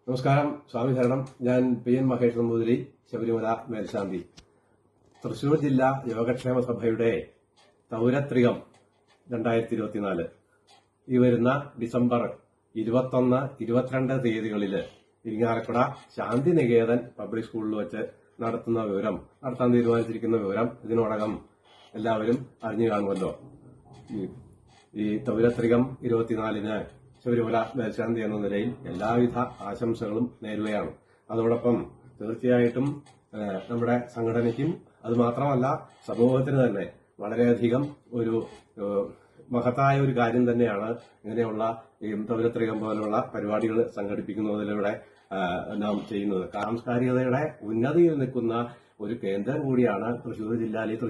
നമസ്കാരം, സ്വാമി ശരണം. ഞാൻ പി എൻ മഹേഷ് നമ്പൂതിരി, ശബരിമല മേൽശാന്തി. തൃശൂർ ജില്ലാ യോഗക്ഷേമ സഭയുടെ പൗരത്രികം 2024 ഈ വരുന്ന ഡിസംബർ 21, 22 തീയതികളിൽ ഇരിങ്ങാലക്കുട ശാന്തിനികേതൻ പബ്ലിക് സ്കൂളിൽ വെച്ച് നടത്താൻ തീരുമാനിച്ചിരിക്കുന്ന വിവരം ഇതിനോടകം എല്ലാവരും അറിഞ്ഞു കാണുമല്ലോ. ഈ പൗരത്രികം 24-ന് ശബരിമല മേൽശാന്തി എന്ന നിലയിൽ എല്ലാവിധ ആശംസകളും നേരുകയാണ്. അതോടൊപ്പം തീർച്ചയായിട്ടും നമ്മുടെ സംഘടനയ്ക്കും അതുമാത്രമല്ല സമൂഹത്തിന് തന്നെ വളരെയധികം ഒരു മഹത്തായ ഒരു കാര്യം തന്നെയാണ് ഇങ്ങനെയുള്ള ഈ പൗരത്രികം പോലുള്ള പരിപാടികൾ സംഘടിപ്പിക്കുന്നതിലൂടെ നാം ചെയ്യുന്നത്. സാംസ്കാരികതയുടെ ഉന്നതിയിൽ നിൽക്കുന്ന ഒരു കേന്ദ്രം കൂടിയാണ് തൃശൂർ ജില്ല. അല്ലെങ്കിൽ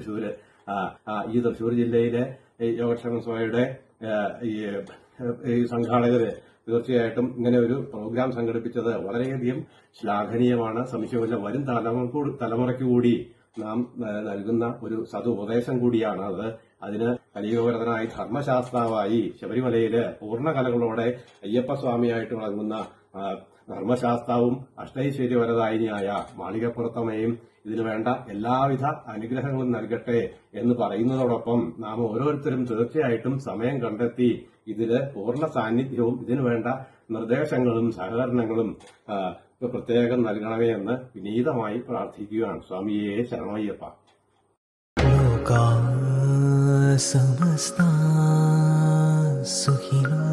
ഈ തൃശൂർ ജില്ലയിലെ യോഗക്ഷേമ സഭയുടെ ഈ സംഘാടകര് തീർച്ചയായിട്ടും ഇങ്ങനെ ഒരു പ്രോഗ്രാം സംഘടിപ്പിച്ചത് വളരെയധികം ശ്ലാഘനീയമാണ്. സംശയമില്ല. വരും തലമുറയ്ക്ക് കൂടി നാം നൽകുന്ന ഒരു സതുപദേശം കൂടിയാണ് അത്. അതിന് കലിയുഗവരതനായി ധർമ്മശാസ്താവായി ശബരിമലയില് പൂർണ്ണകലകളോടെ അയ്യപ്പസ്വാമിയായിട്ട് വിളങ്ങുന്ന ധർമ്മശാസ്താവും അഷ്ടൈശ്വര്യവരദായിനിയായ മാളികപ്പുറത്തമ്മയും ഇതിനു വേണ്ട എല്ലാവിധ അനുഗ്രഹങ്ങളും നൽകട്ടെ എന്ന് പറയുന്നതോടൊപ്പം നാം ഓരോരുത്തരും തീർച്ചയായിട്ടും സമയം കണ്ടെത്തി ഇതില് പൂർണ്ണ സാന്നിധ്യവും ഇതിനു വേണ്ട നിർദ്ദേശങ്ങളും സഹകരണങ്ങളും പ്രത്യേകം നൽകണമേ എന്ന് വിനീതമായി പ്രാർത്ഥിക്കുകയാണ്. സ്വാമിയെ ശരണമയ്യപ്പ. സമസ്ത സുഖിനോ